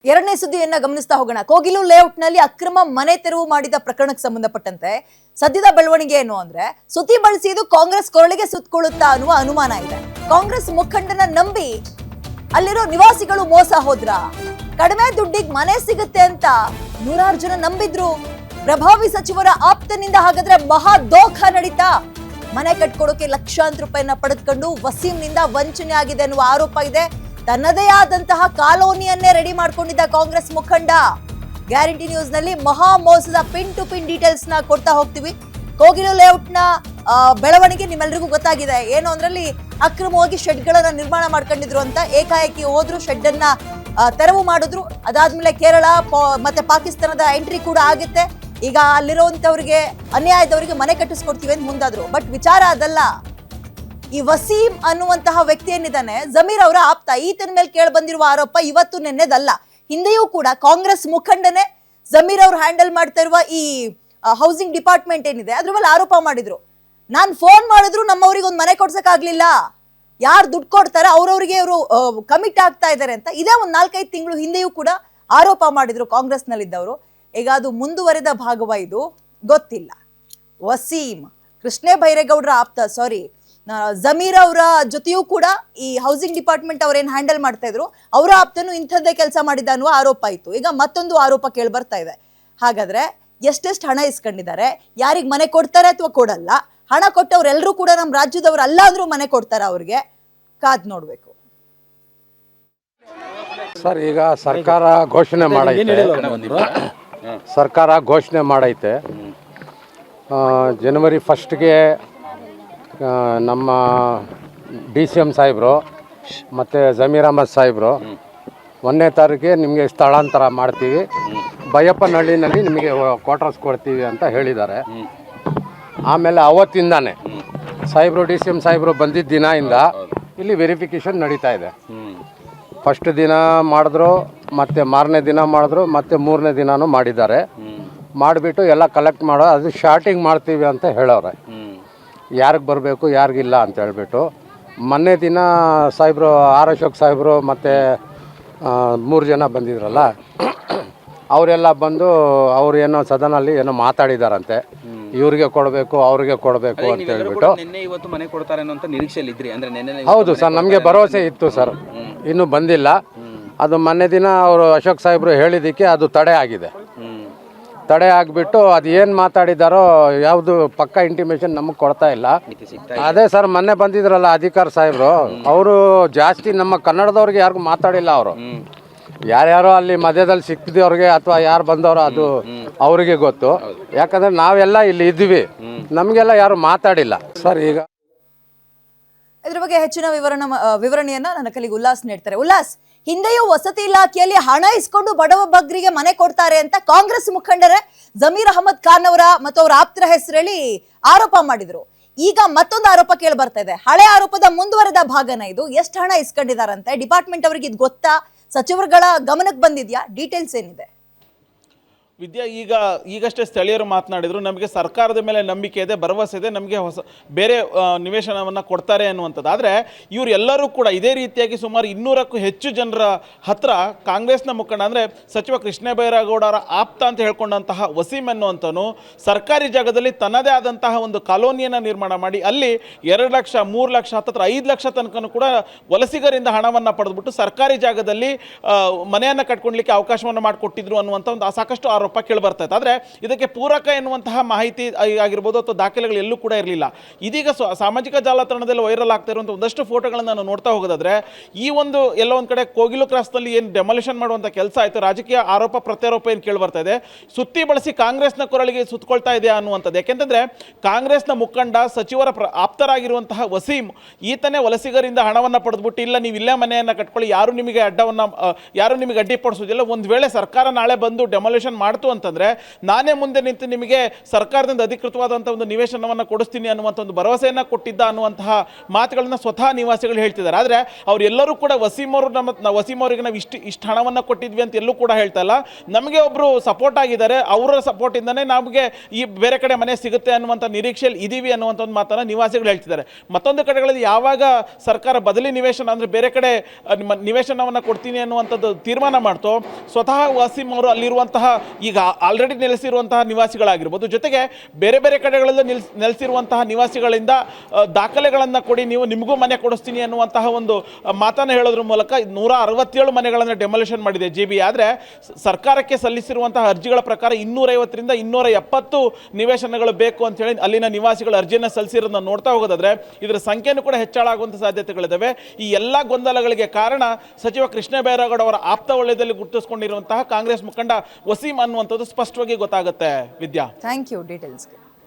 ಎರಡನೇ ಸುದ್ದಿಯನ್ನ ಗಮನಿಸ್ತಾ ಹೋಗೋಣ. ಕೋಗಿಲು ಲೇಔಟ್ನಲ್ಲಿ ಅಕ್ರಮ ಮನೆ ತೆರವು ಮಾಡಿದ ಪ್ರಕರಣಕ್ಕೆ ಸಂಬಂಧಪಟ್ಟಂತೆ ಸದ್ಯದ ಬೆಳವಣಿಗೆ ಏನು ಅಂದ್ರೆ, ಸುದ್ದಿ ಬಳಸಿದ್ದು ಕಾಂಗ್ರೆಸ್ ಕೊರಳಿಗೆ ಸುತ್ತಕೊಳ್ಳುತ್ತಾ ಅನ್ನುವ ಅನುಮಾನ ಇದೆ. ಕಾಂಗ್ರೆಸ್ ಮುಖಂಡನ ನಂಬಿ ಅಲ್ಲಿರೋ ನಿವಾಸಿಗಳು ಮೋಸ ಹೋದ್ರ, ಕಡಿಮೆ ದುಡ್ಡಿಗೆ ಮನೆ ಸಿಗುತ್ತೆ ಅಂತ ನೂರಾರು ಜನ ನಂಬಿದ್ರು. ಪ್ರಭಾವಿ ಸಚಿವರ ಆಪ್ತನಿಂದ ಹಾಗಾದ್ರೆ ಮಹಾ ದೋಖ ನಡೀತಾ. ಮನೆ ಕಟ್ಕೊಡೋಕೆ ಲಕ್ಷಾಂತರ ರೂಪಾಯಿನ ಪಡೆದುಕೊಂಡು ವಸೀಂನಿಂದ ವಂಚನೆ ಆಗಿದೆ ಅನ್ನುವ ಆರೋಪ ಇದೆ. ತನ್ನದೇ ಆದಂತಹ ಕಾಲೋನಿಯನ್ನೇ ರೆಡಿ ಮಾಡ್ಕೊಂಡಿದ್ದ ಕಾಂಗ್ರೆಸ್ ಮುಖಂಡ. ಗ್ಯಾರಂಟಿ ನ್ಯೂಸ್ ನಲ್ಲಿ ಮಹಾ ಮೋಸದ ಪಿನ್ ಟು ಪಿನ್ ಡೀಟೇಲ್ಸ್ ನ ಕೊಡ್ತಾ ಹೋಗ್ತೀವಿ. ಕೋಗಿಲು ಲೇಔಟ್ ನ ಬೆಳವಣಿಗೆ ನಿಮ್ಮೆಲ್ಲರಿಗೂ ಗೊತ್ತಾಗಿದೆ. ಏನು ಅಂದ್ರಲ್ಲಿ ಅಕ್ರಮವಾಗಿ ಶೆಡ್ ಗಳನ್ನ ನಿರ್ಮಾಣ ಮಾಡ್ಕೊಂಡಿದ್ರು ಅಂತ. ಏಕಾಏಕಿ ಹೋದ್ರು, ಶೆಡ್ ಅನ್ನ ತೆರವು ಮಾಡಿದ್ರು. ಅದಾದ್ಮೇಲೆ ಕೇರಳ ಮತ್ತೆ ಪಾಕಿಸ್ತಾನದ ಎಂಟ್ರಿ ಕೂಡ ಆಗುತ್ತೆ. ಈಗ ಅಲ್ಲಿರುವಂತವ್ರಿಗೆ, ಅನ್ಯಾಯದವರಿಗೆ ಮನೆ ಕಟ್ಟಿಸ್ಕೊಡ್ತೀವಿ ಅಂತ ಮುಂದಾದ್ರು. ಬಟ್ ವಿಚಾರ ಅದಲ್ಲ. ಈ ವಸೀಂ ಅನ್ನುವಂತಹ ವ್ಯಕ್ತಿ ಏನಿದ್ದಾನೆ, ಜಮೀರ್ ಅವರ ಆಪ್ತ. ಈತನ ಮೇಲೆ ಕೇಳಿ ಬಂದಿರುವ ಆರೋಪ ಇವತ್ತು ನೆನ್ನೆದಲ್ಲ. ಹಿಂದೆಯೂ ಕೂಡ ಕಾಂಗ್ರೆಸ್ ಮುಖಂಡನೇ ಜಮೀರ್ ಅವರು ಹ್ಯಾಂಡಲ್ ಮಾಡ್ತಾ ಇರುವ ಈ ಹೌಸಿಂಗ್ ಡಿಪಾರ್ಟ್ಮೆಂಟ್ ಏನಿದೆ ಅದ್ರ ಮೇಲೆ ಆರೋಪ ಮಾಡಿದ್ರು. ನಾನು ಫೋನ್ ಮಾಡಿದ್ರು ನಮ್ಮವ್ರಿಗೆ ಒಂದು ಮನೆ ಕೊಡ್ಸಕ್ ಆಗ್ಲಿಲ್ಲ, ಯಾರು ದುಡ್ಡು ಕೊಡ್ತಾರೆ ಅವ್ರವ್ರಿಗೆ ಅವರು ಕಮಿಟ್ ಆಗ್ತಾ ಇದ್ದಾರೆ ಅಂತ. ಇದೇ ಒಂದು 4-5 ತಿಂಗಳು ಹಿಂದೆಯೂ ಕೂಡ ಆರೋಪ ಮಾಡಿದ್ರು ಕಾಂಗ್ರೆಸ್ ನಲ್ಲಿದ್ದವರು. ಈಗ ಅದು ಮುಂದುವರೆದ ಭಾಗವ ಇದು ಗೊತ್ತಿಲ್ಲ. ವಸೀಂ ಕೃಷ್ಣೇ ಬೈರೇಗೌಡರ ಆಪ್ತ, ಜಮೀರ್ ಅವರ ಜೊತೆಯೂ ಕೂಡ ಈ ಹೌಸಿಂಗ್ ಡಿಪಾರ್ಟ್ಮೆಂಟ್ ಅವ್ರೇನ್ ಹ್ಯಾಂಡಲ್ ಮಾಡ್ತಾ ಇದ್ರು, ಅವರ ಆಪ್ತನು ಇಂಥದ್ದೇ ಕೆಲಸ ಮಾಡಿದ ಅನ್ನುವ ಆರೋಪ ಇತ್ತು. ಈಗ ಮತ್ತೊಂದು ಆರೋಪ ಕೇಳಿ ಬರ್ತಾ ಇದೆ. ಹಾಗಾದ್ರೆ ಎಷ್ಟೆಷ್ಟು ಹಣ ಇಸ್ಕೊಂಡಿದ್ದಾರೆ, ಯಾರಿಗ್ ಮನೆ ಕೊಡ್ತಾರೆ ಅಥವಾ ಕೊಡಲ್ಲ, ಹಣ ಕೊಟ್ಟವ್ರೆಲ್ಲರೂ ಕೂಡ ನಮ್ಮ ರಾಜ್ಯದವ್ರು ಅಲ್ಲ ಅಂದ್ರೂ ಮನೆ ಕೊಡ್ತಾರ ಅವ್ರಿಗೆ? ಕಾದ್ ನೋಡ್ಬೇಕು. ಸರ್, ಈಗ ಸರ್ಕಾರ ಘೋಷಣೆ ಮಾಡೈತೆ ಜನವರಿ 1ಗೆ ನಮ್ಮ DCM ಸಾಹೇಬರು ಮತ್ತು ಜಮೀರ್ ಅಹಮದ್ ಸಾಹೇಬರು 1ನೇ ತಾರೀಕಿಗೆ ನಿಮಗೆ ಸ್ಥಳಾಂತರ ಮಾಡ್ತೀವಿ, ಬೈಯಪ್ಪನಹಳ್ಳಿನಲ್ಲಿ ನಿಮಗೆ ಕ್ವಾರ್ಟರ್ಸ್ ಕೊಡ್ತೀವಿ ಅಂತ ಹೇಳಿದ್ದಾರೆ. ಆಮೇಲೆ ಅವತ್ತಿಂದಾನೆ ಸಾಹೇಬರು DCM ಸಾಹೇಬರು ಬಂದಿದ್ದ ದಿನದಿಂದ ಇಲ್ಲಿ ವೆರಿಫಿಕೇಷನ್ ನಡೀತಾ ಇದೆ. ಫಸ್ಟ್ ದಿನ ಮಾಡಿದ್ರು, ಮತ್ತು ಮಾರನೇ ದಿನ ಮಾಡಿದ್ರು, ಮತ್ತು 3ನೇ ದಿನನೂ ಮಾಡಿದ್ದಾರೆ. ಮಾಡಿಬಿಟ್ಟು ಎಲ್ಲ ಕಲೆಕ್ಟ್ ಮಾಡೋ, ಅದು ಶಾರ್ಟಿಂಗ್ ಮಾಡ್ತೀವಿ ಅಂತ ಹೇಳೋರೆ. ಯಾರಿಗೆ ಬರಬೇಕು ಯಾರಿಗಿಲ್ಲ ಅಂತ ಹೇಳ್ಬಿಟ್ಟು ಮೊನ್ನೆ ದಿನ ಸಾಹೇಬರು ಅಶೋಕ್ ಸಾಹೇಬರು ಮತ್ತು 3 ಜನ ಬಂದಿದ್ರಲ್ಲ, ಅವರೆಲ್ಲ ಬಂದು ಅವ್ರು ಏನೋ ಸದನಲ್ಲಿ ಏನೋ ಮಾತಾಡಿದಾರಂತೆ, ಇವ್ರಿಗೆ ಕೊಡಬೇಕು ಅವ್ರಿಗೆ ಕೊಡಬೇಕು ಅಂತ ಹೇಳ್ಬಿಟ್ಟು. ಹೌದು ಸರ್, ನಮಗೆ ಭರವಸೆ ಇತ್ತು ಸರ್, ಇನ್ನೂ ಬಂದಿಲ್ಲ. ಅದು ಮೊನ್ನೆ ದಿನ ಅವರು ಅಶೋಕ್ ಸಾಹೇಬರು ಹೇಳಿದ್ದಕ್ಕೆ ಅದು ತಡೆ ಆಗಿದೆ. ತಡೆ ಆಗಿಬಿಟ್ಟು ಅದು ಏನು ಮಾತಾಡಿದಾರೋ ಯಾವುದು ಪಕ್ಕ ಇಂಟಿಮೇಷನ್ ನಮಗೆ ಕೊಡ್ತಾ ಇಲ್ಲ. ಅದೇ ಸರ್, ಮೊನ್ನೆ ಬಂದಿದ್ರಲ್ಲ ಅಧಿಕಾರ ಸಾಹೇಬರು, ಅವರು ಜಾಸ್ತಿ ನಮ್ಮ ಕನ್ನಡದವ್ರಿಗೆ ಯಾರಿಗೂ ಮಾತಾಡಿಲ್ಲ. ಅವರು ಯಾರ್ಯಾರೋ ಅಲ್ಲಿ ಮಧ್ಯದಲ್ಲಿ ಸಿಕ್ಕಿದವ್ರಿಗೆ ಅಥವಾ ಯಾರು ಬಂದವರು ಅದು ಅವರಿಗೆ ಗೊತ್ತು. ಯಾಕಂದ್ರೆ ನಾವೆಲ್ಲ ಇಲ್ಲಿ ಇದ್ವಿ, ನಮಗೆಲ್ಲ ಯಾರು ಮಾತಾಡಿಲ್ಲ ಸರ್. ಈಗ ಇದ್ರ ಬಗ್ಗೆ ಹೆಚ್ಚಿನ ವಿವರಣೆಯನ್ನ ನನ್ನ ಕಲಿಗೆ ಉಲ್ಲಾಸ್ ನೀಡ್ತಾರೆ. ಉಲ್ಲಾಸ್, ಹಿಂದೆಯೂ ವಸತಿ ಇಲಾಖೆಯಲ್ಲಿ ಹಣ ಇಸ್ಕೊಂಡು ಬಡವ ಬಗ್ಗರಿಗೆ ಮನೆ ಕೊಡ್ತಾರೆ ಅಂತ ಕಾಂಗ್ರೆಸ್ ಮುಖಂಡರೇ ಜಮೀರ್ ಅಹಮದ್ ಖಾನ್ ಅವರ ಮತ್ತು ಅವರ ಆಪ್ತರ ಹೆಸರು ಹೇಳಿ ಆರೋಪ ಮಾಡಿದ್ರು. ಈಗ ಮತ್ತೊಂದು ಆರೋಪ ಕೇಳಿ ಬರ್ತಾ ಇದೆ. ಹಳೆ ಆರೋಪದ ಮುಂದುವರೆದ ಭಾಗನ ಇದು. ಎಷ್ಟು ಹಣ ಇಸ್ಕೊಂಡಿದಾರಂತೆ? ಡಿಪಾರ್ಟ್ಮೆಂಟ್ ಅವರಿಗೆ ಇದು ಗೊತ್ತಾ? ಸಚಿವರುಗಳ ಗಮನಕ್ಕೆ ಬಂದಿದ್ಯಾ? ಡೀಟೇಲ್ಸ್ ಏನಿದೆ? ವಿದ್ಯಾ, ಈಗಷ್ಟೇ ಸ್ಥಳೀಯರು ಮಾತನಾಡಿದರು. ನಮಗೆ ಸರ್ಕಾರದ ಮೇಲೆ ನಂಬಿಕೆ ಇದೆ, ಭರವಸೆ ಇದೆ, ನಮಗೆ ಬೇರೆ ನಿವೇಶನವನ್ನು ಕೊಡ್ತಾರೆ ಅನ್ನುವಂಥದ್ದು. ಆದರೆ ಇವರೆಲ್ಲರೂ ಕೂಡ ಇದೇ ರೀತಿಯಾಗಿ ಸುಮಾರು 200ಕ್ಕೂ ಹೆಚ್ಚು ಜನರ ಹತ್ರ ಕಾಂಗ್ರೆಸ್ನ ಮುಖಂಡ, ಅಂದರೆ ಸಚಿವ ಕೃಷ್ಣ ಬೈರೇಗೌಡರ ಆಪ್ತ ಅಂತ ಹೇಳ್ಕೊಂಡಂತಹ ವಸೀಂ ಅನ್ನುವಂಥನು ಸರ್ಕಾರಿ ಜಾಗದಲ್ಲಿ ತನ್ನದೇ ಆದಂತಹ ಒಂದು ಕಾಲೋನಿಯನ್ನು ನಿರ್ಮಾಣ ಮಾಡಿ ಅಲ್ಲಿ 2 ಲಕ್ಷ 3 ಲಕ್ಷ ಹತ್ತಿರ 5 ಲಕ್ಷ ತನಕನೂ ಕೂಡ ವಲಸಿಗರಿಂದ ಹಣವನ್ನು ಪಡೆದುಬಿಟ್ಟು ಸರ್ಕಾರಿ ಜಾಗದಲ್ಲಿ ಮನೆಯನ್ನು ಕಟ್ಕೊಳ್ಲಿಕ್ಕೆ ಅವಕಾಶವನ್ನು ಮಾಡಿಕೊಟ್ಟಿದ್ರು ಅನ್ನುವಂಥ ಒಂದು ಸಾಕಷ್ಟು ಆರೋಪ ಕೇಳಿ ಬರ್ತಾ ಇತ್ತು. ಆದರೆ ಇದಕ್ಕೆ ಪೂರಕ ಎನ್ನುವಂತಹ ಮಾಹಿತಿ ಆಗಿರ್ಬೋದು ಅಥವಾ ದಾಖಲೆಗಳು ಎಲ್ಲೂ ಕೂಡ ಇರಲಿಲ್ಲ. ಇದೀಗ ಸಾಮಾಜಿಕ ಜಾಲತಾಣದಲ್ಲಿ ವೈರಲ್ ಆಗ್ತಾ ಇರುವಂಥ ಒಂದಷ್ಟು ಫೋಟೋಗಳನ್ನು ನಾನು ನೋಡ್ತಾ ಹೋಗೋದಾದ್ರೆ, ಈ ಒಂದು ಎಲ್ಲ ಒಂದು ಕಡೆ ಕೋಗಿಲು ಕ್ರಾಸ್ನಲ್ಲಿ ಏನು ಡೆಮಾಲಿಷನ್ ಮಾಡುವಂಥ ಕೆಲಸ ಆಯಿತು, ರಾಜಕೀಯ ಆರೋಪ ಪ್ರತ್ಯಾರೋಪ ಏನು ಕೇಳಿ ಬರ್ತಾ ಇದೆ, ಸುತ್ತಿ ಬಳಸಿ ಕಾಂಗ್ರೆಸ್ನ ಕೊರಳಿಗೆ ಸುತ್ತಕೊಳ್ತಾ ಇದೆ ಅನ್ನುವಂಥದ್ದು. ಯಾಕೆಂತಂದ್ರೆ ಕಾಂಗ್ರೆಸ್ನ ಮುಖಂಡ ಸಚಿವರ ಆಪ್ತರಾಗಿರುವಂತಹ ವಸೀಂ ಈತನೇ ವಲಸಿಗರಿಂದ ಹಣವನ್ನು ಪಡೆದುಬಿಟ್ಟು, ಇಲ್ಲ ನೀವು ಇಲ್ಲೇ ಮನೆಯನ್ನು ಕಟ್ಕೊಳ್ಳಿ, ಯಾರು ನಿಮಗೆ ಅಡ್ಡಿಪಡಿಸೋದಿಲ್ಲ, ಒಂದು ವೇಳೆ ಸರ್ಕಾರ ನಾಳೆ ಬಂದು ಡೆಮಾಲಿಷನ್ ಮಾಡ್ತಾ ಮಾಡ್ತು ಅಂತಂದರೆ ನಾನೇ ಮುಂದೆ ನಿಂತು ನಿಮಗೆ ಸರ್ಕಾರದಿಂದ ಅಧಿಕೃತವಾದಂಥ ಒಂದು ನಿವೇಶನವನ್ನು ಕೊಡಿಸ್ತೀನಿ ಅನ್ನುವಂಥ ಒಂದು ಭರವಸೆಯನ್ನು ಕೊಟ್ಟಿದ್ದ ಅನ್ನುವಂತಹ ಮಾತುಗಳನ್ನು ಸ್ವತಃ ನಿವಾಸಿಗಳು ಹೇಳ್ತಿದ್ದಾರೆ. ಆದರೆ ಅವರೆಲ್ಲರೂ ಕೂಡ ವಸೀಂ ಅವರಿಗೆ ನಾವು ಇಷ್ಟು ಹಣವನ್ನು ಕೊಟ್ಟಿದ್ವಿ ಅಂತ ಎಲ್ಲೂ ಕೂಡ ಹೇಳ್ತಾ ಇಲ್ಲ. ನಮಗೆ ಒಬ್ಬರು ಸಪೋರ್ಟ್ ಆಗಿದ್ದಾರೆ, ಅವರ ಸಪೋರ್ಟಿಂದನೇ ನಮಗೆ ಈ ಬೇರೆ ಕಡೆ ಮನೆ ಸಿಗುತ್ತೆ ಅನ್ನುವಂಥ ನಿರೀಕ್ಷೆಯಲ್ಲಿ ಇದೀವಿ ಅನ್ನುವಂಥ ಒಂದು ಮಾತನ್ನು ನಿವಾಸಿಗಳು ಹೇಳ್ತಿದ್ದಾರೆ. ಮತ್ತೊಂದು ಕಡೆಗಳಲ್ಲಿ ಯಾವಾಗ ಸರ್ಕಾರ ಬದಲಿ ನಿವೇಶನ ಅಂದರೆ ಬೇರೆ ಕಡೆ ನಿವೇಶನವನ್ನು ಕೊಡ್ತೀನಿ ಅನ್ನುವಂಥದ್ದು ತೀರ್ಮಾನ ಮಾಡ್ತೋ, ಸ್ವತಃ ವಸೀಂ ಅವರು ಅಲ್ಲಿರುವಂತಹ ಈಗ ಆಲ್ರೆಡಿ ನೆಲೆಸಿರುವಂತಹ ನಿವಾಸಿಗಳಾಗಿರ್ಬೋದು, ಜೊತೆಗೆ ಬೇರೆ ಬೇರೆ ಕಡೆಗಳಲ್ಲಿ ನೆಲೆಸಿರುವಂತಹ ನಿವಾಸಿಗಳಿಂದ ದಾಖಲೆಗಳನ್ನು ಕೊಡಿ, ನಿಮಗೂ ಮನೆ ಕೊಡಿಸ್ತೀನಿ ಅನ್ನುವಂತಹ ಒಂದು ಮಾತನ್ನು ಹೇಳೋದ್ರ ಮೂಲಕ 167 ಮನೆಗಳನ್ನು ಡೆಮಾಲಿಷನ್ ಮಾಡಿದೆ JB. ಆದರೆ ಸರ್ಕಾರಕ್ಕೆ ಸಲ್ಲಿಸಿರುವಂತಹ ಅರ್ಜಿಗಳ ಪ್ರಕಾರ 250ರಿಂದ 270 ನಿವೇಶನಗಳು ಬೇಕು ಅಂತ ಹೇಳಿ ಅಲ್ಲಿನ ನಿವಾಸಿಗಳು ಅರ್ಜಿಯನ್ನು ಸಲ್ಲಿಸಿರೋದನ್ನ ನೋಡ್ತಾ ಹೋಗೋದಾದ್ರೆ ಇದರ ಸಂಖ್ಯೆನೂ ಕೂಡ ಹೆಚ್ಚಳ ಆಗುವಂಥ ಸಾಧ್ಯತೆಗಳಿದ್ದಾವೆ. ಈ ಎಲ್ಲ ಗೊಂದಲಗಳಿಗೆ ಕಾರಣ ಸಚಿವ ಕೃಷ್ಣ ಬೈರೇಗೌಡ ಅವರ ಆಪ್ತ ವಲಯದಲ್ಲಿ ಗುರುತಿಸಿಕೊಂಡಿರುವಂತಹ ಕಾಂಗ್ರೆಸ್ ಮುಖಂಡ ವಸೀಂ ಅನ್ನುವಂಥದ್ದು ಸ್ಪಷ್ಟವಾಗಿ ಗೊತ್ತಾಗುತ್ತೆ. ವಿದ್ಯಾ, ಥ್ಯಾಂಕ್ ಯು ಡೀಟೇಲ್ಸ್ಗೆ.